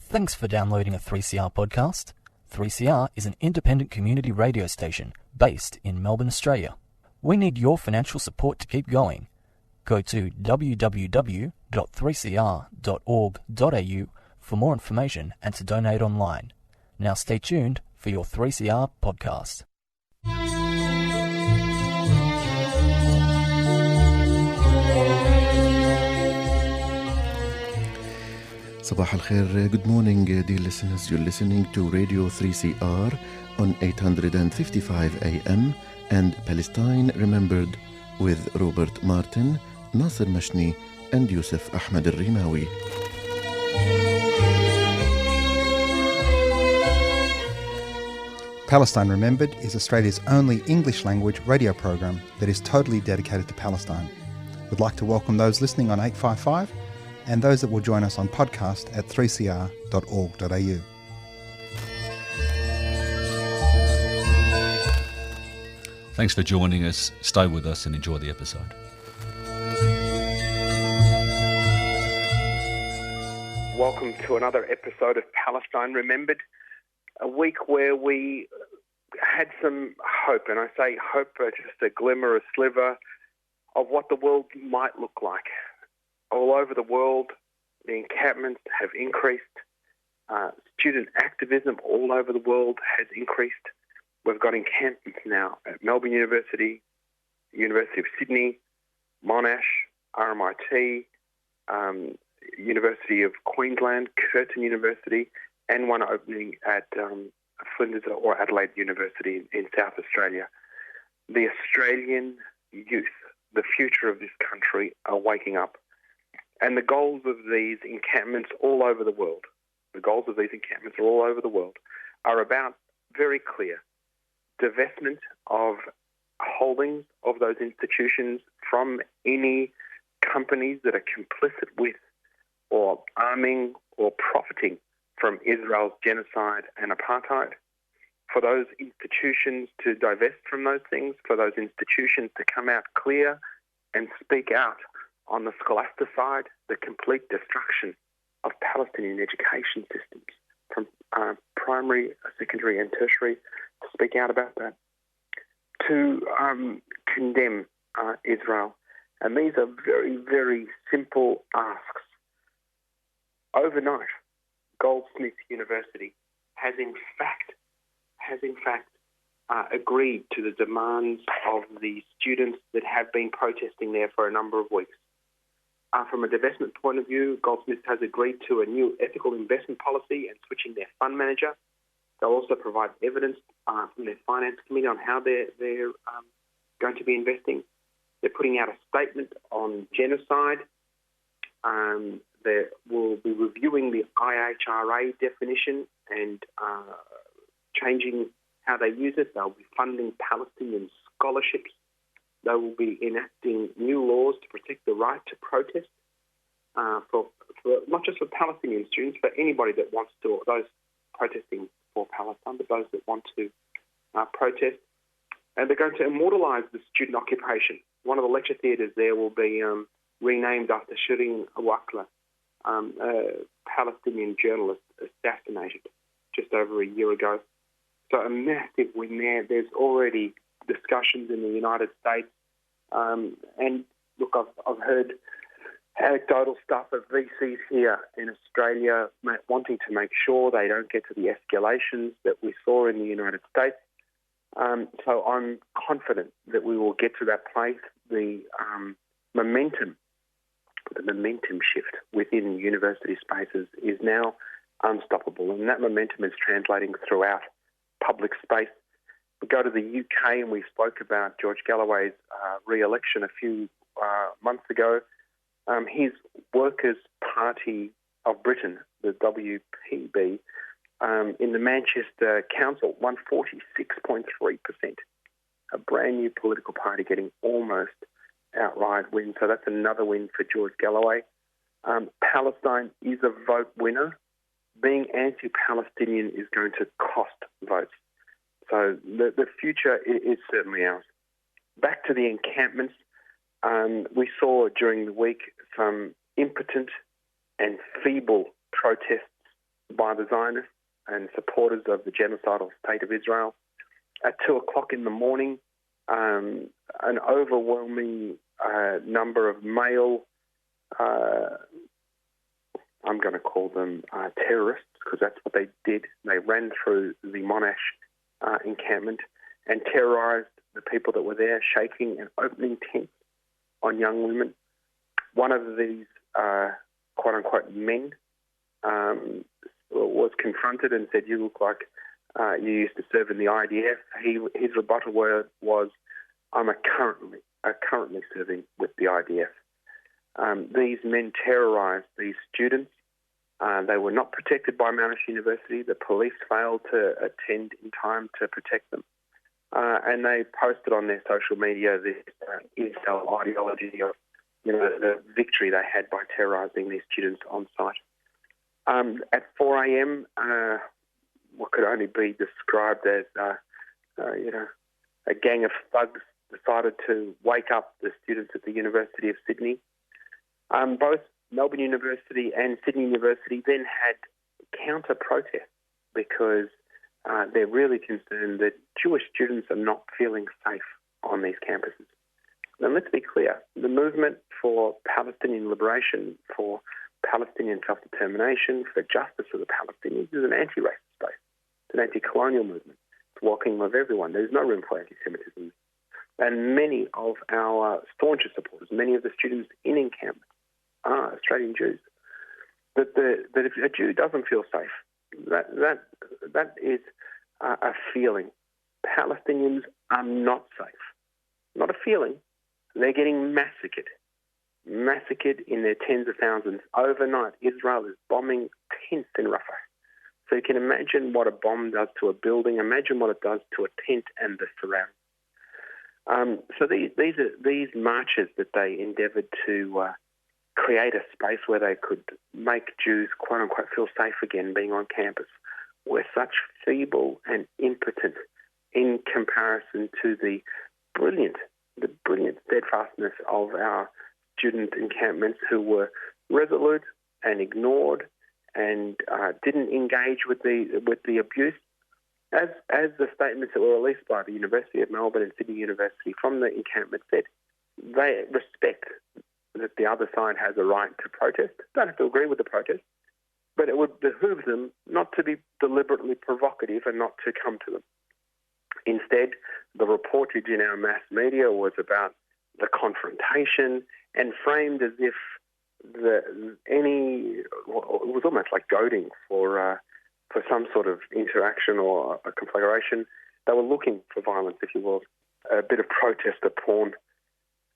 Thanks for downloading a 3CR podcast. 3CR is an independent community radio station based in Melbourne, Australia. We need your financial support to keep going. Go to www.3cr.org.au for more information and to donate online. Now stay tuned for your 3CR podcast. Sabah al-Khair, good morning dear listeners. You're listening to Radio 3CR on 855 AM and Palestine Remembered with Robert Martin, Nasser Mashni and Yusuf Ahmed al-Rimawi. Palestine Remembered is Australia's only English language radio program that is totally dedicated to Palestine. We'd like to welcome those listening on 855 and those that will join us on podcast at 3cr.org.au. Thanks for joining us. Stay with us and enjoy the episode. Welcome to another episode of Palestine Remembered, a week where we had some hope, and I say hope, just a glimmer, a sliver of what the world might look like. All over the world, the encampments have increased. Student activism all over the world has increased. We've got encampments now at Melbourne University, University of Sydney, Monash, RMIT, University of Queensland, Curtin University, and one opening at Flinders or Adelaide University in South Australia. The Australian youth, the future of this country, are waking up. And the goals of these encampments all over the world, are about, very clear, divestment of holdings of those institutions from any companies that are complicit with or arming or profiting from Israel's genocide and apartheid, for those institutions to divest from those things, for those institutions to come out clear and speak out on the scholasticide, the complete destruction of Palestinian education systems from primary, secondary and tertiary, to speak out about that, to condemn Israel. And these are very, very simple asks. Overnight, Goldsmith University has in fact agreed to the demands of the students that have been protesting there for a number of weeks. From a divestment point of view, Goldsmith has agreed to a new ethical investment policy and switching their fund manager. They'll also provide evidence from their finance committee on how they're going to be investing. They're putting out a statement on genocide. They will be reviewing the IHRA definition and changing how they use it. They'll be funding Palestinian scholarships. They will be enacting new laws to protect the right to protest, for not just for Palestinian students, but anybody that wants to, or those protesting for Palestine, but those that want to protest. And they're going to immortalise the student occupation. One of the lecture theatres there will be renamed after Shireen Wakla, a Palestinian journalist assassinated just over a year ago. So a massive win there. There's already discussions in the United States. And look, I've heard anecdotal stuff of VCs here in Australia wanting to make sure they don't get to the escalations that we saw in the United States. So I'm confident that we will get to that place. The momentum shift within university spaces is now unstoppable, and that momentum is translating throughout public space. We go to the UK and we spoke about George Galloway's re-election a few months ago. His Workers' Party of Britain, the WPB, in the Manchester Council won 46.3%. A brand new political party getting almost outright win. So that's another win for George Galloway. Palestine is a vote winner. Being anti-Palestinian is going to cost votes. So the future is certainly ours. Back to the encampments, we saw during the week some impotent and feeble protests by the Zionists and supporters of the genocidal state of Israel. At 2 o'clock in the morning, an overwhelming number of male, I'm going to call them terrorists, because that's what they did. They ran through the Monash encampment and terrorised the people that were there, shaking and opening tents on young women. One of these quote-unquote men was confronted and said, "You look like you used to serve in the IDF." His rebuttal word was, "I'm currently serving with the IDF." These men terrorised these students. They were not protected by Monash University. The police failed to attend in time to protect them. And they posted on their social media this incel ideology of, the victory they had by terrorising these students on site. At 4 a.m., what could only be described as, a gang of thugs decided to wake up the students at the University of Sydney. Both Melbourne University and Sydney University then had counter-protests because they're really concerned that Jewish students are not feeling safe on these campuses. And let's be clear, the movement for Palestinian liberation, for Palestinian self-determination, for justice for the Palestinians is an anti-racist space. It's an anti-colonial movement. It's welcoming of everyone. There's no room for anti-Semitism. And many of our stauncher supporters, many of the students in encampment are Australian Jews. That if a Jew doesn't feel safe, that is a feeling. Palestinians are not safe. Not a feeling. They're getting massacred in their tens of thousands. Overnight, Israel is bombing tents in Rafah. So you can imagine what a bomb does to a building. Imagine what it does to a tent and the surround. So these marches that they endeavoured to create a space where they could make Jews, quote-unquote, feel safe again being on campus, were such feeble and impotent in comparison to the brilliant steadfastness of our student encampments, who were resolute and ignored and didn't engage with the abuse. As the statements that were released by the University of Melbourne and Sydney University from the encampment said, they respect that the other side has a right to protest. Don't have to agree with the protest, but it would behoove them not to be deliberately provocative and not to come to them. Instead, the reportage in our mass media was about the confrontation and framed as if it was almost like goading for some sort of interaction or a conflagration. They were looking for violence, if you will, a bit of protester porn.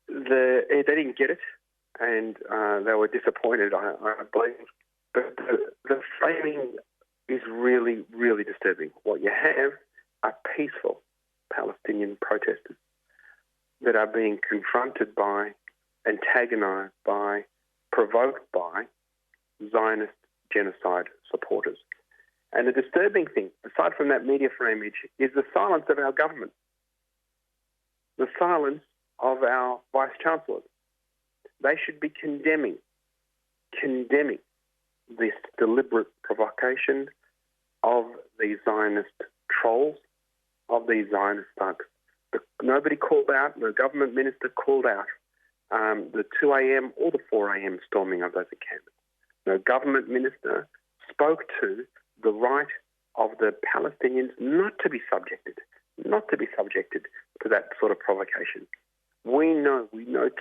They didn't get it, and they were disappointed, I believe. But the framing is really, really disturbing. What you have are peaceful Palestinian protesters that are being confronted by, antagonised by, provoked by Zionist genocide supporters. And the disturbing thing, aside from that media framage, is the silence of our government, the silence of our vice-chancellors. They should be condemning this deliberate provocation of these Zionist trolls, of these Zionist thugs. Nobody called out, no government minister called out the 2 a.m. or the 4 a.m. storming of those encampments. No government minister spoke to the right of the Palestinians not to be subjected to that sort of provocation. We know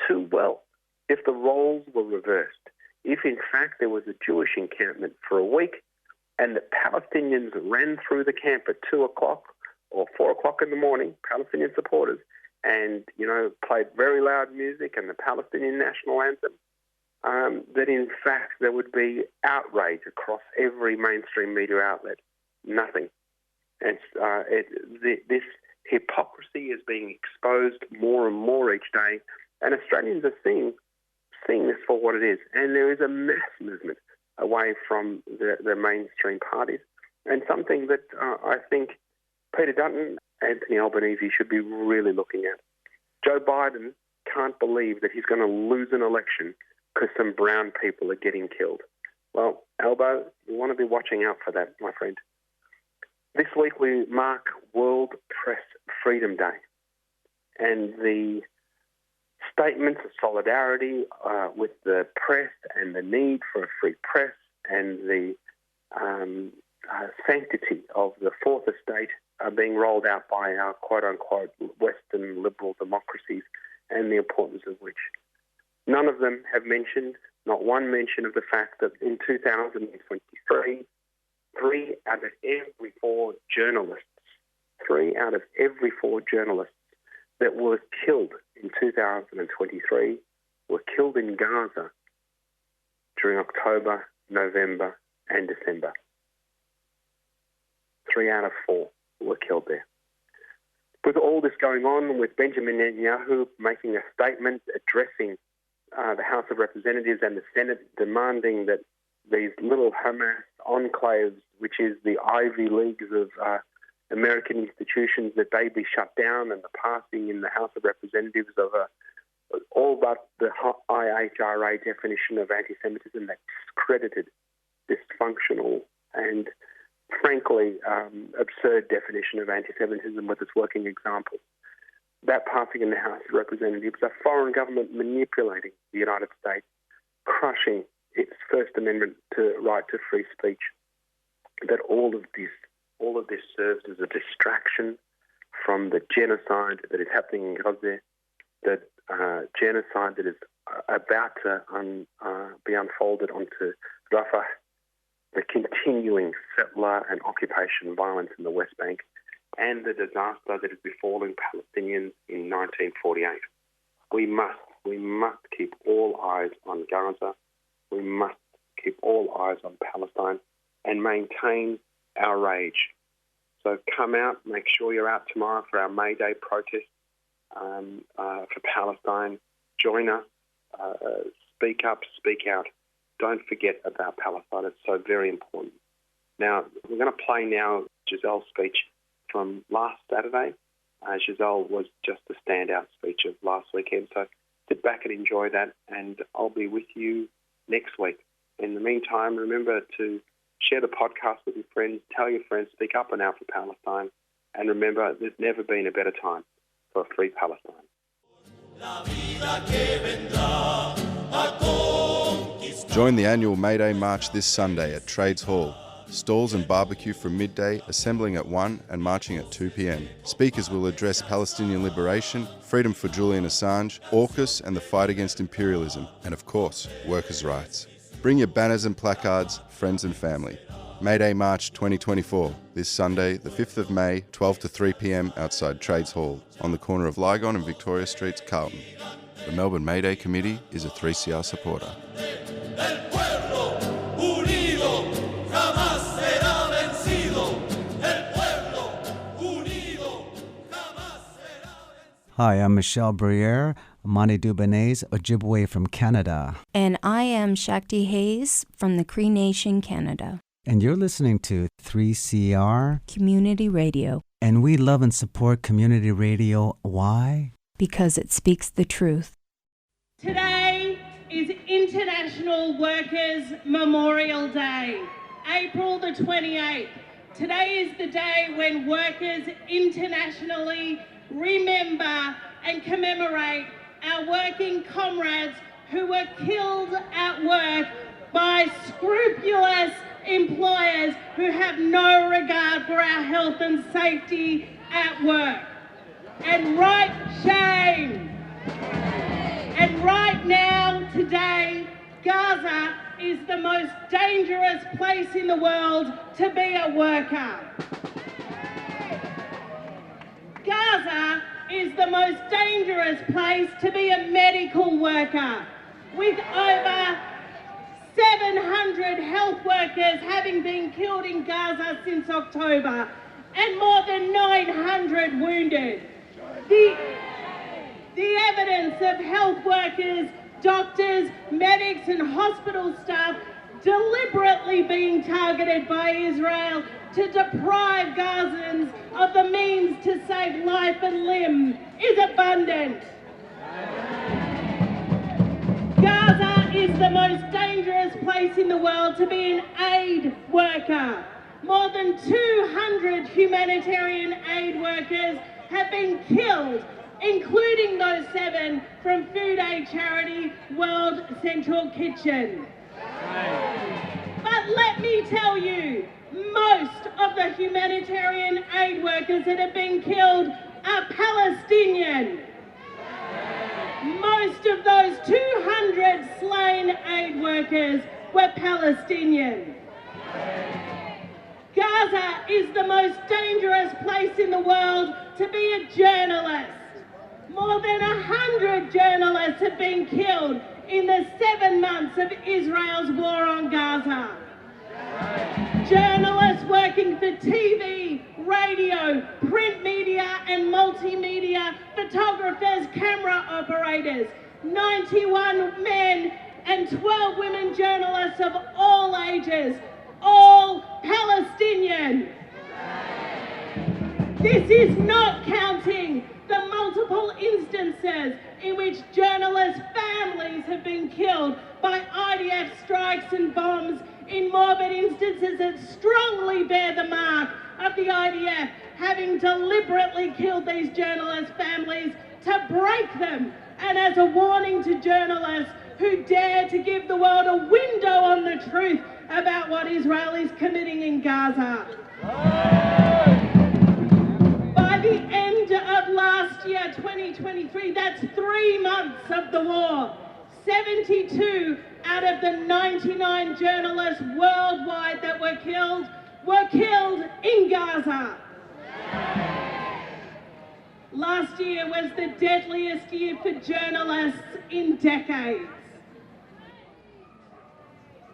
too well, if the roles were reversed, if in fact there was a Jewish encampment for a week and the Palestinians ran through the camp at 2 o'clock or 4 o'clock in the morning, Palestinian supporters, and, played very loud music and the Palestinian national anthem, that in fact there would be outrage across every mainstream media outlet. Nothing. And this hypocrisy is being exposed more and more each day, and Australians are seeing this for what it is. And there is a mass movement away from the mainstream parties, and something that I think Peter Dutton, Anthony Albanese should be really looking at. Joe Biden can't believe that he's going to lose an election because some brown people are getting killed. Well, elbow, you want to be watching out for that, my friend. This week we mark World Press Freedom Day, and the statements of solidarity with the press and the need for a free press and the sanctity of the fourth estate are being rolled out by our quote-unquote Western liberal democracies, and the importance of which. None of them have mentioned, not one mention of the fact that in 2023, 3 out of every 4 journalists that were killed in 2023 were killed in Gaza during October, November and December. 3 out of 4 were killed there. With all this going on, with Benjamin Netanyahu making a statement addressing the House of Representatives and the Senate, demanding that these little Hamas enclaves, which is the Ivy Leagues of American institutions, that they be shut down, and the passing in the House of Representatives of all but the IHRA definition of anti-Semitism that discredited dysfunctional and frankly absurd definition of anti-Semitism with its working examples. That passing in the House of Representatives, a foreign government manipulating the United States, crushing its First Amendment right to free speech, that all of this serves as a distraction from the genocide that is happening in Gaza, the genocide that is about to be unfolded onto Rafah, the continuing settler and occupation violence in the West Bank, and the disaster that is befalling Palestinians in 1948. We must keep all eyes on Gaza. We must keep all eyes on Palestine and maintain our rage. So come out, make sure you're out tomorrow for our May Day protest for Palestine. Join us, speak up, speak out. Don't forget about Palestine. It's so very important. Now, we're going to play now Jiselle's speech from last Saturday. Jiselle was just a standout speech of last weekend. So sit back and enjoy that, and I'll be with you next week. In the meantime, remember to share the podcast with your friends, tell your friends, speak up and out for Palestine, and remember, there's never been a better time for a free Palestine. Join the annual May Day March this Sunday at Trades Hall. Stalls and barbecue from midday, assembling at 1 and marching at 2 p.m. Speakers will address Palestinian liberation, freedom for Julian Assange, AUKUS and the fight against imperialism, and of course, workers' rights. Bring your banners and placards, friends and family. May Day March 2024, this Sunday, the 5th of May, 12 to 3 p.m. outside Trades Hall, on the corner of Lygon and Victoria Streets, Carlton. The Melbourne May Day Committee is a 3CR supporter. Hi, I'm Michelle Briere, Mani Dubanese, Ojibwe from Canada. And I am Shakti Hayes from the Cree Nation, Canada. And you're listening to 3CR Community Radio. And we love and support community radio. Why? Because it speaks the truth. Today is International Workers' Memorial Day, April the 28th. Today is the day when workers internationally remember and commemorate our working comrades who were killed at work by scrupulous employers who have no regard for our health and safety at work. And right shame. And right now, today, Gaza is the most dangerous place in the world to be a worker. Gaza is the most dangerous place to be a medical worker, with over 700 health workers having been killed in Gaza since October and more than 900 wounded. The evidence of health workers, doctors, medics and hospital staff deliberately being targeted by Israel to deprive Gazans of the means to save life and limb is abundant. Gaza is is the most dangerous place in the world to be an aid worker. More than 200 humanitarian aid workers have been killed, including those 7 from food aid charity World Central Kitchen. But let me tell you, most of the humanitarian aid workers that have been killed are Palestinian. Most of those 200 slain aid workers were Palestinian. Gaza is the most dangerous place in the world to be a journalist. More than 100 journalists have been killed in the 7 months of Israel's war on Gaza. Journalists working for TV, radio, print media and multimedia, photographers, camera operators, 91 men and 12 women journalists of all ages, all Palestinian. This is not counting the multiple instances in which journalists' families have been killed by IDF strikes and bombs, in morbid instances that strongly bear the mark of the IDF having deliberately killed these journalists' families to break them, and as a warning to journalists who dare to give the world a window on the truth about what Israel is committing in Gaza. By the end of last year, 2023, that's 3 months of the war, 72 out of the 99 journalists worldwide that were killed in Gaza. Last year was the deadliest year for journalists in decades.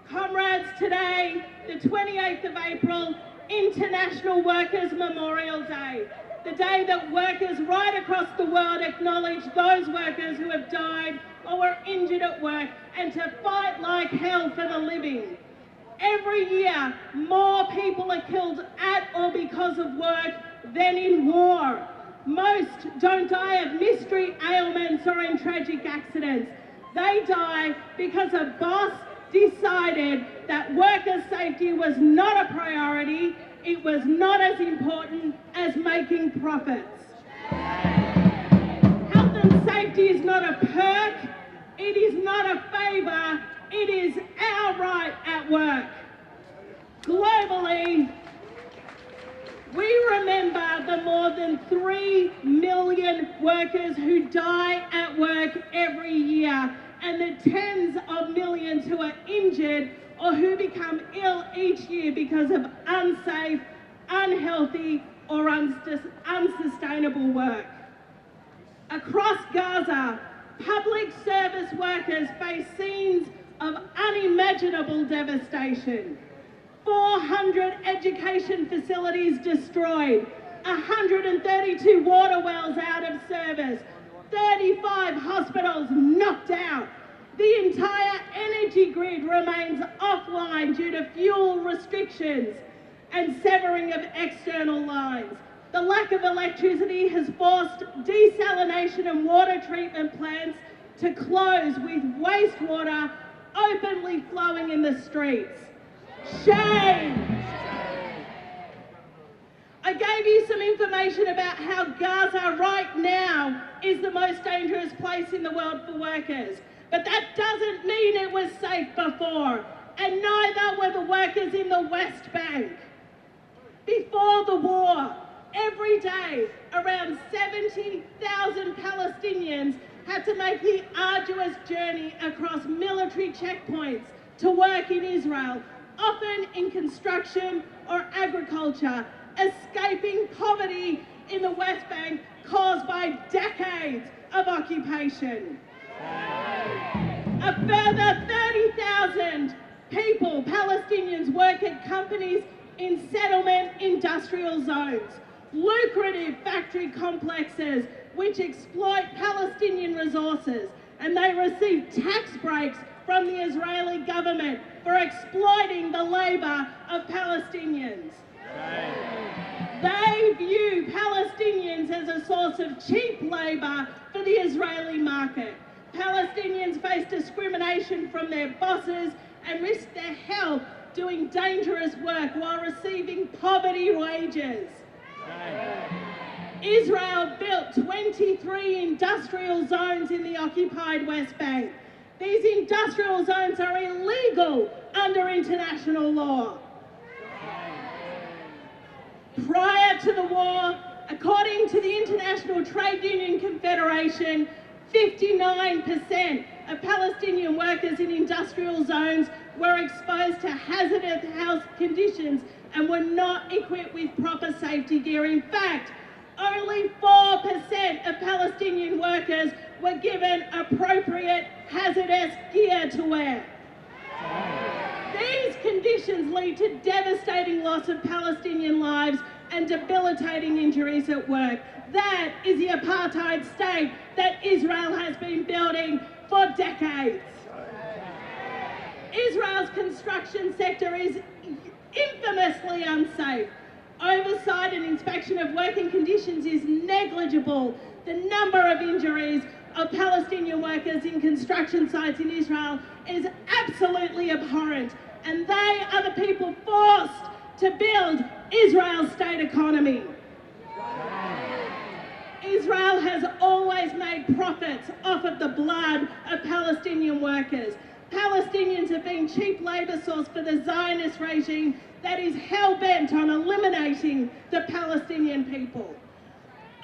Comrades, today, the 28th of April, International Workers' Memorial Day, the day that workers right across the world acknowledge those workers who have died or were injured at work, and to fight like hell for the living. Every year, more people are killed at or because of work than in war. Most don't die of mystery ailments or in tragic accidents. They die because a boss decided that worker safety was not a priority, it was not as important as making profits. Health and safety is not a perk, it is not a favour, it is our right at work. Globally, we remember the more than 3 million workers who die at work every year, and the tens of millions who are injured or who become ill each year because of unsafe, unhealthy or unsustainable work. Across Gaza, public service workers face scenes of unimaginable devastation. 400 education facilities destroyed, 132 water wells out of service, 35 hospitals knocked out. The entire energy grid remains offline due to fuel restrictions and severing of external lines. The lack of electricity has forced desalination and water treatment plants to close, with wastewater openly flowing in the streets. Shame! I gave you some information about how Gaza right now is the most dangerous place in the world for workers. But that doesn't mean it was safe before, and neither were the workers in the West Bank. Before the war, every day, around 70,000 Palestinians had to make the arduous journey across military checkpoints to work in Israel, often in construction or agriculture, escaping poverty in the West Bank caused by decades of occupation. A further 30,000 people, Palestinians, work at companies in settlement industrial zones, lucrative factory complexes which exploit Palestinian resources, and they receive tax breaks from the Israeli government for exploiting the labour of Palestinians. They view Palestinians as a source of cheap labour for the Israeli market. Palestinians face discrimination from their bosses and risk their health doing dangerous work while receiving poverty wages. Israel built 23 industrial zones in the occupied West Bank. These industrial zones are illegal under international law. Prior to the war, according to the International Trade Union Confederation, 59% of Palestinian workers in industrial zones were exposed to hazardous health conditions and were not equipped with proper safety gear. In fact, only 4% of Palestinian workers were given appropriate hazardous gear to wear. These conditions lead to devastating loss of Palestinian lives and debilitating injuries at work. That is the apartheid state that Israel has been building for decades. Israel's construction sector is infamously unsafe. Oversight and inspection of working conditions is negligible. The number of injuries of Palestinian workers in construction sites in Israel is absolutely abhorrent, and they are the people forced to build Israel's state economy. Israel has always made profits off of the blood of Palestinian workers. Palestinians have been cheap labour source for the Zionist regime that is hell-bent on eliminating the Palestinian people.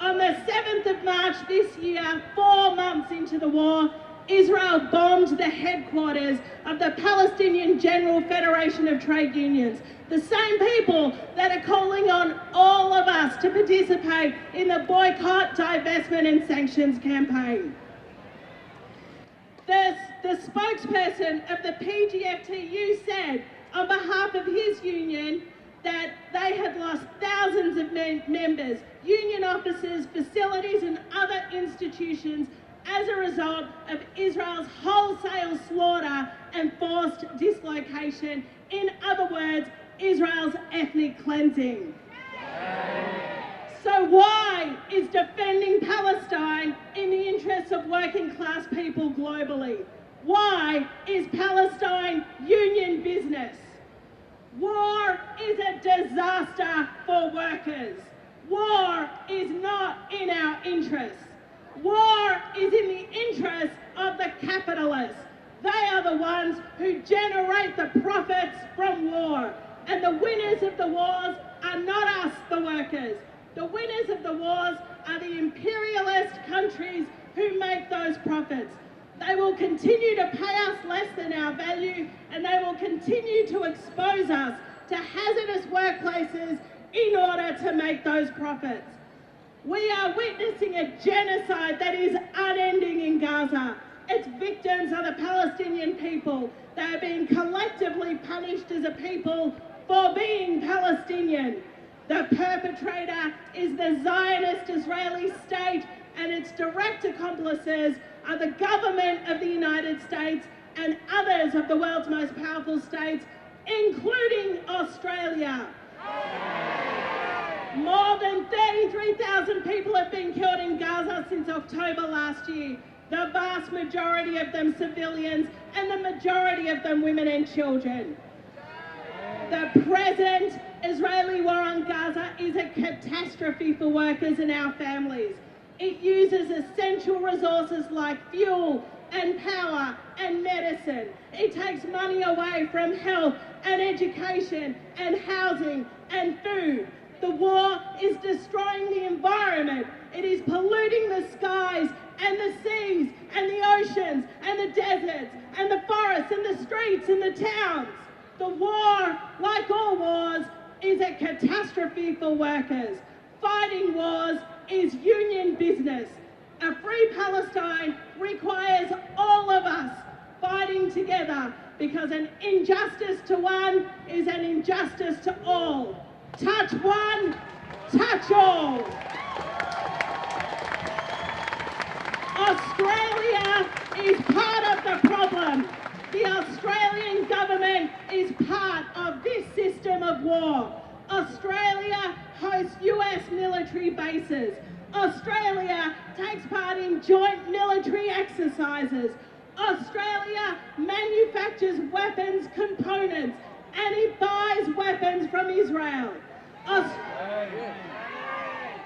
On the 7th of March this year, 4 months into the war, Israel bombed the headquarters of the Palestinian General Federation of Trade Unions, the same people that are calling on all of us to participate in the boycott, divestment and sanctions campaign. The spokesperson of the PGFTU said on behalf of his union that they had lost thousands of members, union officers, facilities and other institutions as a result of Israel's wholesale slaughter and forced dislocation. In other words, Israel's ethnic cleansing. So why is defending Palestine in the interests of working class people globally? Why is Palestine union business? War is a disaster for workers. War is not in our interests. War is in the interests of the capitalists. They are the ones who generate the profits from war. And the winners of the wars are not us, the workers. The winners of the wars are the imperialist countries who make those profits. They will continue to pay us less than our value, and they will continue to expose us to hazardous workplaces in order to make those profits. We are witnessing a genocide that is unending in Gaza. Its victims are the Palestinian people. They are being collectively punished as a people for being Palestinian. The perpetrator is the Zionist Israeli state, and its direct accomplices are the government of the United States and others of the world's most powerful states, including Australia. More than 33,000 people have been killed in Gaza since October last year. The vast majority of them civilians, and the majority of them women and children. The present Israeli war on Gaza is a catastrophe for workers and our families. It uses essential resources like fuel and power and medicine. It takes money away from health and education and housing and food. The war is destroying the environment. It is polluting the skies and the seas and the oceans and the deserts and the forests and the streets and the towns. The war, like all wars, is a catastrophe for workers. Fighting wars is union business. A free Palestine requires all of us fighting together, because an injustice to one is an injustice to all. Touch one, touch all. Australia is part of the problem. The Australian government is part of this system of war. Australia hosts US military bases. Australia takes part in joint military exercises. Australia manufactures weapons components and it buys weapons from Israel.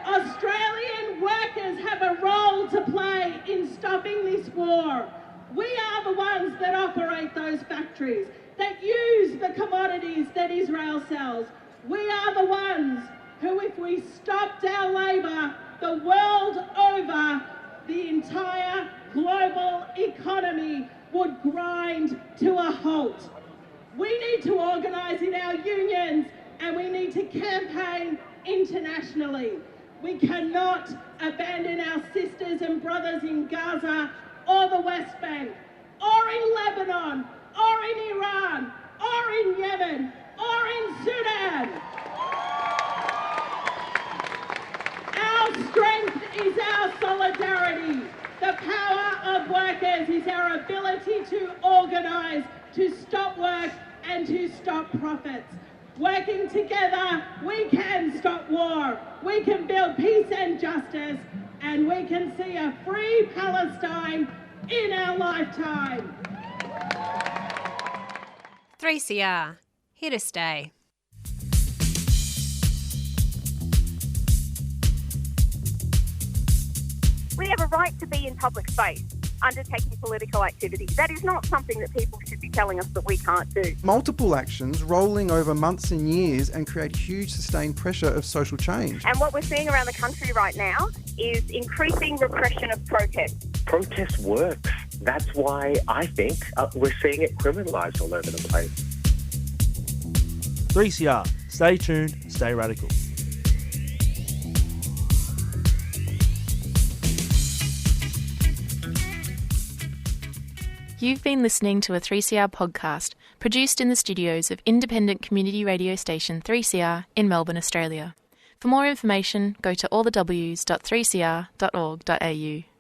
Australian workers have a role to play in stopping this war. We are the ones that operate those factories, that use the commodities that Israel sells. We are the ones who, if we stopped our labour, the world over, the entire global economy would grind to a halt. We need to organise in our unions and we need to campaign internationally. We cannot abandon our sisters and brothers in Gaza or the West Bank, or in Lebanon, or in Iran, or in Yemen, or in Sudan. Our strength is our solidarity. The power of workers is our ability to organise, to stop work and to stop profits. Working together, we can stop war, we can build peace and justice, and we can see a free Palestine in our lifetime. 3CR, here to stay. We have a right to be in public space, undertaking political activity. That is not something that people should be telling us that we can't do. Multiple actions rolling over months and years and create huge sustained pressure of social change. And what we're seeing around the country right now is increasing repression of protest. Protest works. That's why I think we're seeing it criminalised all over the place. 3CR. Stay tuned, stay radical. You've been listening to a 3CR podcast produced in the studios of independent community radio station 3CR in Melbourne, Australia. For more information, go to allthews.3cr.org.au.